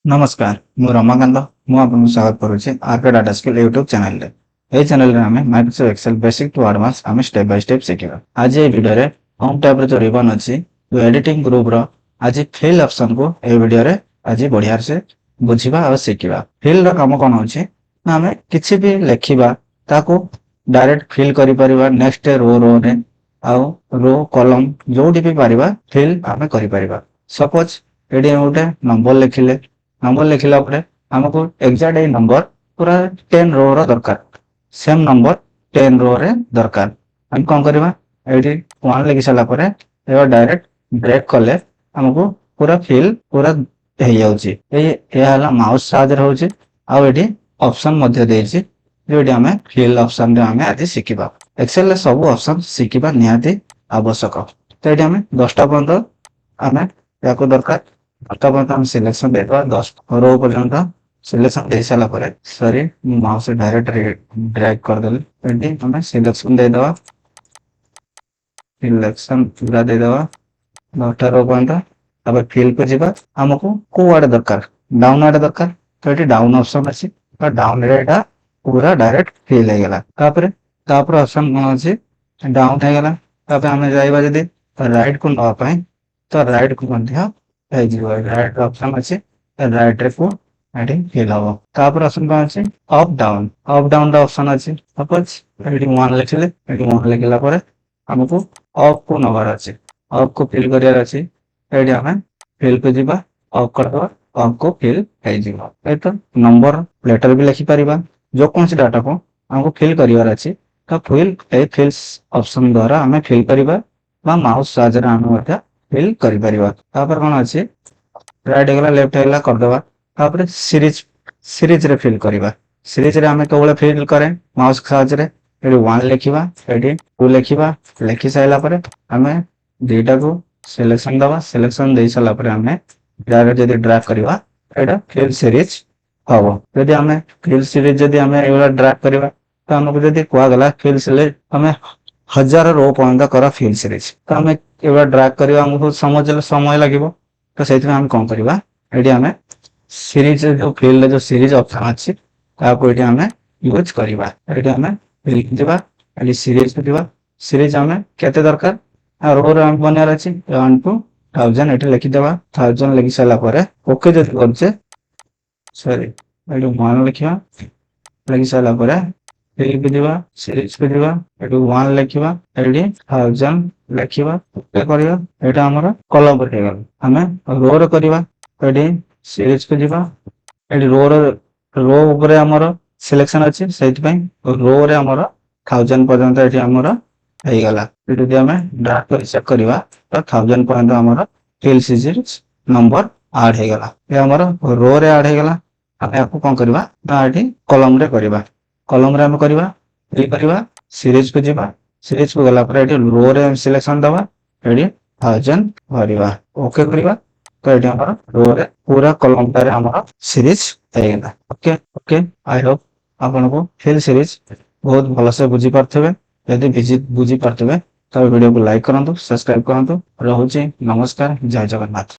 नमस्कार मु रमाकांत मु आपको स्वागत करुच्चे RK data skill YouTube channel रे। ए चैनल रे हमें Microsoft Excel basic to advance हमें स्टेप बाय स्टेप सिखिबा। आज ए वीडियो रे होम टैब रे जो रिबन अछि जो एडिटिंग ग्रुप रो आज फिल ऑप्शन को ए वीडियो रे आज बढ़िया से बुझिबा और सिखिबा। फिल रो काम कोन होछि ना हमें किछि भी लिखिबा ताको डायरेक्ट फिल करि परिबा नेक्स्ट रो रे आउ रो कॉलम जोडी भी परिबा फिल हमें करि परिबा। सपोज एडी गोटे नंबर लिखिले नंबर लिखिला परे हमको एग्जैक्ट ए नंबर पूरा 10 रो रो दरकार सेम नंबर 10 रो रे दरकार हम कोन करबा एडी 1 लिखि सला परे एबा डायरेक्ट ब्रेक करले हमको पूरा फिल पूरा हे जाउची ए हला माउस सादर होची आ एडी ऑप्शन मध्य देची जोडी हमें फिल ऑप्शन रे हमें आज सिखिबा। एक्सेल रे सब ऑप्शन सिखिबा निहाती आवश्यक। तो एडी हमें 10 टा पर्यंत हमें याको दरकार पर्यंत हम सिलेक्शन देवा 10 रो पर्यंत सिलेक्शन दे साला परे सॉरी माउस डायरेक्ट ड्रैग कर देले एडी हमें सिलेक्शन दे दवा सिलेक्शन पूरा दे दवा 10 रो पर्यंत अब फिल पे जिबा हमको को वाडे दरकार डाउन वाडे दरकार तो एटी डाउन ऑप्शन अछि तो डाउन रेटा पूरा डायरेक्ट फिल हे गेला तापर ऑप्शन कोन अछि डाउन हे गेला तापर हमें जाइबा जदी राइट को न पाए तो राइट को मध्य राइट ऑप्शन अच्छे राइट रे को एडी फिल हो तापर ऑप्शन कोन अछि अप डाउन द ऑप्शन अछि सपोज एडी 1 लिखले एडी 1 लिखला परे हमको अप को नंबर अछि अप को फिल करियार अछि एडी हमें फिल पे जिबा अप करबा अप को फिल हे जिबा ए तो नंबर लेटर भी लिखि परिबा जो कोन से डाटा को हमको फिल करियार अछि तो फिल्स ऑप्शन द्वारा हमें फिल करिबा बा माउस साजरा हमें मध्य फिल करि परिबा। तापर कोन अछि राइट हेगला लेफ्ट हेगला कर दबा तापर सीरीज रे फिल करिबा सीरीज रे हमें केवल फिल करे माउस साज रे एडी 1 लिखिबा एडी 2 लिखिबा लिखि साइला परे हमें डेटा को सिलेक्शन दबा सिलेक्शन दे साला परे हमें डायरेक्ट जदी ड्रैग करिबा एडा फिल सीरीज हबो जदी हमें फिल सीरीज जदी हमें एवला ड्रैग करिबा तो हमको जदी कोआ गला फिल सीरीज हमें 1000 रो पर्यंत करा फिल सीरीज तो हमें एवला ड्रैग करिबा हमको समझले समय लागिबो तो सेति हम कोन करिबा एडी हमें सीरीज जो फिल जो सीरीज ऑप्शन अछि ताको एडी हमें यूज करिबा एडी हमें फिल दिबा एडी सीरीज पे दिबा सीरीज हमें केते दरकार आ रो रो हम बनियार अछि 1 टू 1000 एटी लिखि देबा 1000 लिखि साला परे ओके जदी करछे सॉरी एडी 1 लिखिबा लिखि साला परे फिल पे दिबा सीरीज पे दिबा एडी 1 लिखिबा एडी 1000 लिखिबा ओके करिया एटा हमर कॉलम पे गेल हमें रो रो करिबा एडी सीरीज पे दिबा एडी रो ऊपर हमर सिलेक्शन अछि सेति पई रो रे हमर 1000 पर्यंत एटी हमर हे गेला एडी हमें ड्रैग कर चेक करिबा तो 1000 पर्यंत हमर फिल सीरीज नंबर ऐड हे गेला ए हमर रो रे ऐड हे गेला हमें आपको कोन करिबा ना एटी कॉलम रे करिबा कॉलम रे हम करिबा क्लिक करिबा सीरीज पे जिबा सीरीज को गला पर एटी रो रे सिलेक्शन दबा एडी 1000 भरिबा ओके करिबा तो एटी हमर रो रे पूरा कॉलम रे हमर सीरीज हे गेला। ओके आई होप आपन को फिल सीरीज बहुत भलो से बुझी पारथबे यदि बुझी पारथबे तो वीडियो को लाइक करंतु सब्सक्राइब करंतु रहउची नमस्कार जय जगन्नाथ।